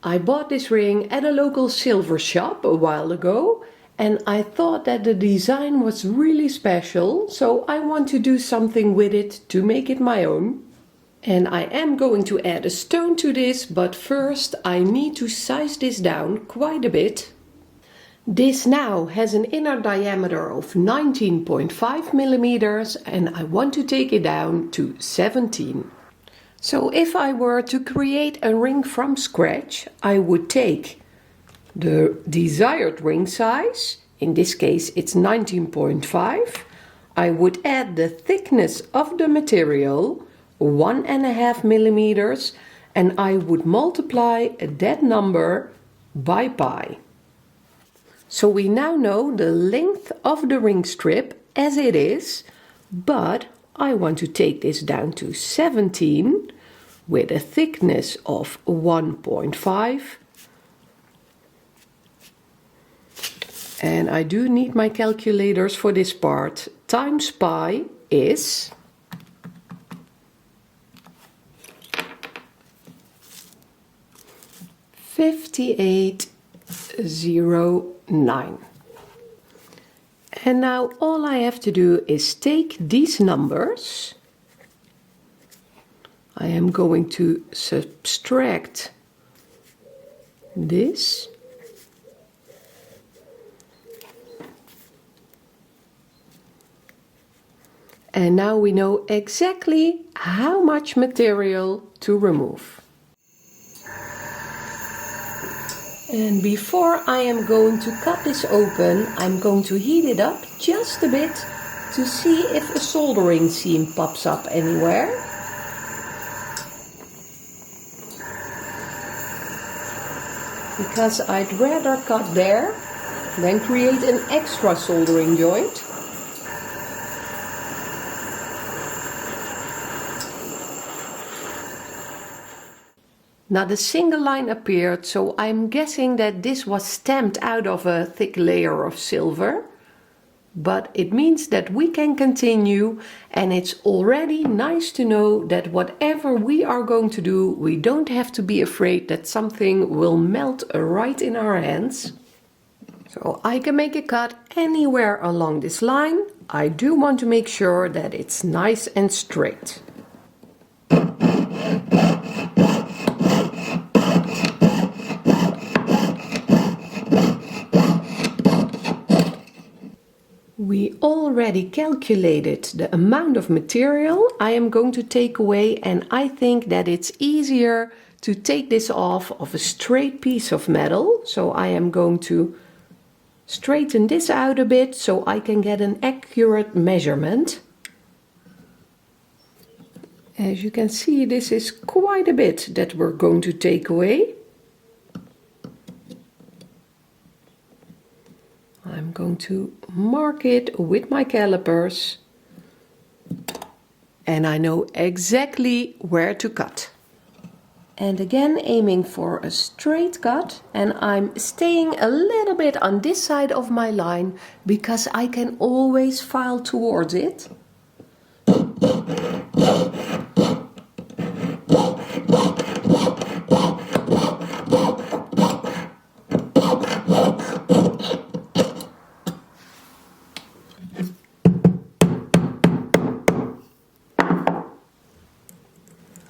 I bought this ring at a local silver shop a while ago, and I thought that the design was really special, so I want to do something with it to make it my own. And I am going to add a stone to this, but first I need to size this down quite a bit. This now has an inner diameter of 19.5 millimeters and I want to take it down to 17. So if I were to create a ring from scratch, I would take the desired ring size, in this case it's 19.5. I would add the thickness of the material, 1.5 millimeters, and I would multiply that number by pi. So we now know the length of the ring strip as it is, but I want to take this down to 17 with a thickness of 1.5. And I do need my calculators for this part. Times pi is 5809. And now all I have to do is take these numbers. I am going to subtract this. And now we know exactly how much material to remove. And before I am going to cut this open, I'm going to heat it up just a bit to see if a soldering seam pops up anywhere. Because I'd rather cut there than create an extra soldering joint. Now the single line appeared, so I'm guessing that this was stamped out of a thick layer of silver. But it means that we can continue, and it's already nice to know that whatever we are going to do, we don't have to be afraid that something will melt right in our hands. So I can make a cut anywhere along this line. I do want to make sure that it's nice and straight. We already calculated the amount of material I am going to take away, and I think that it's easier to take this off of a straight piece of metal. So I am going to straighten this out a bit so I can get an accurate measurement. As you can see, this is quite a bit that we're going to take away. I'm going to mark it with my calipers, and I know exactly where to cut. And again aiming for a straight cut, and I'm staying a little bit on this side of my line because I can always file towards it.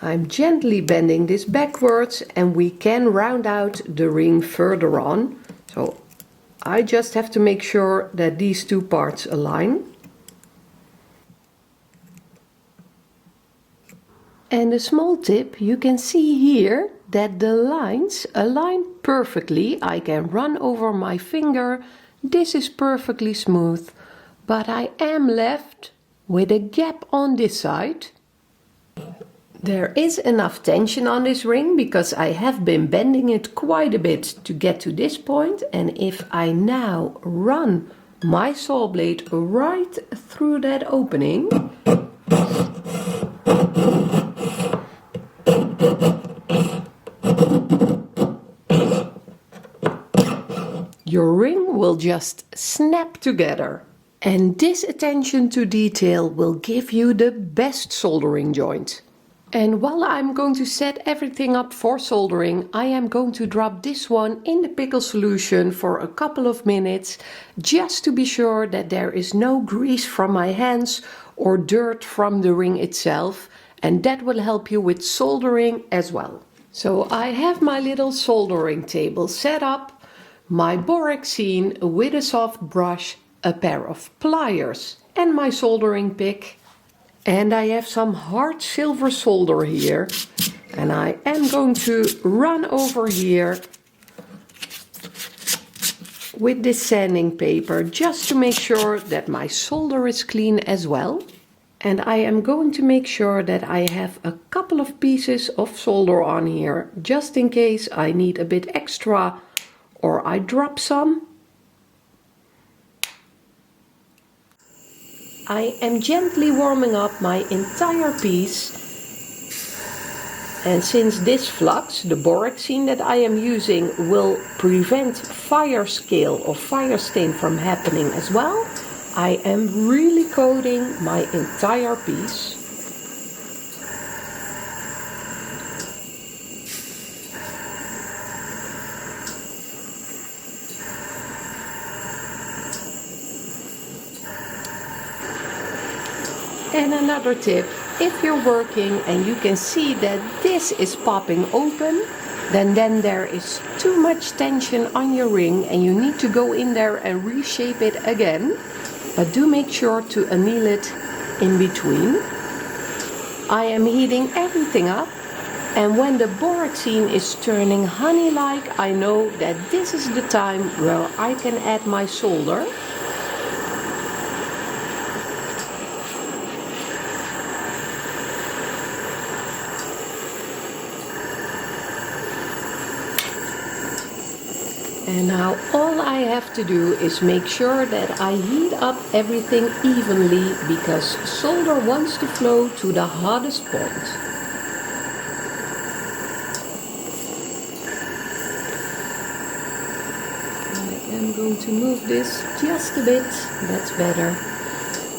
I'm gently bending this backwards, and we can round out the ring further on. So I just have to make sure that these two parts align. And a small tip, you can see here that the lines align perfectly. I can run over my finger. This is perfectly smooth, but I am left with a gap on this side. There is enough tension on this ring because I have been bending it quite a bit to get to this point, and if I now run my saw blade right through that opening, your ring will just snap together. And this attention to detail will give you the best soldering joint. And while I'm going to set everything up for soldering, I am going to drop this one in the pickle solution for a couple of minutes, just to be sure that there is no grease from my hands or dirt from the ring itself, and that will help you with soldering as well. So I have my little soldering table set up, my borexine with a soft brush, a pair of pliers and my soldering pick. And I have some hard silver solder here, and I am going to run over here with this sanding paper just to make sure that my solder is clean as well. And I am going to make sure that I have a couple of pieces of solder on here, just in case I need a bit extra or I drop some. I am gently warming up my entire piece, and since this flux, the borexine that I am using, will prevent fire scale or fire stain from happening as well, I am really coating my entire piece. And another tip, if you're working and you can see that this is popping open, then there is too much tension on your ring and you need to go in there and reshape it again. But do make sure to anneal it in between. I am heating everything up, and when the borexine is turning honey-like, I know that this is the time where I can add my solder. And now all I have to do is make sure that I heat up everything evenly, because solder wants to flow to the hottest point. I am going to move this just a bit, that's better.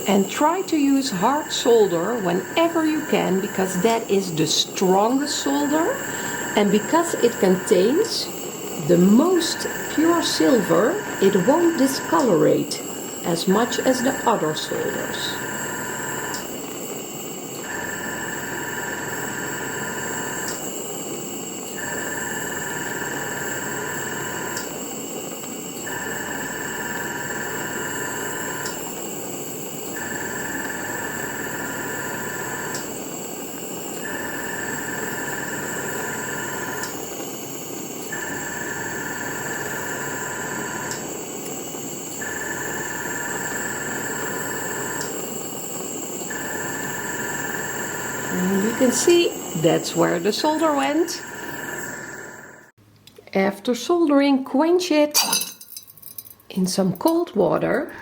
And try to use hard solder whenever you can, because that is the strongest solder, and because it contains the most pure silver, it won't discolorate as much as the other solders. And you can see that's where the solder went. After soldering, quench it in some cold water.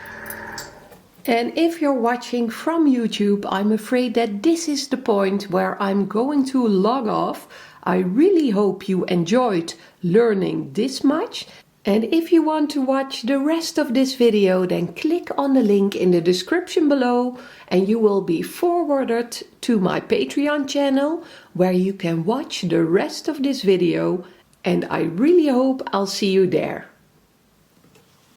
And if you're watching from YouTube, I'm afraid that this is the point where I'm going to log off. I really hope you enjoyed learning this much. And if you want to watch the rest of this video, then click on the link in the description below and you will be forwarded to my Patreon channel, where you can watch the rest of this video, and I really hope I'll see you there.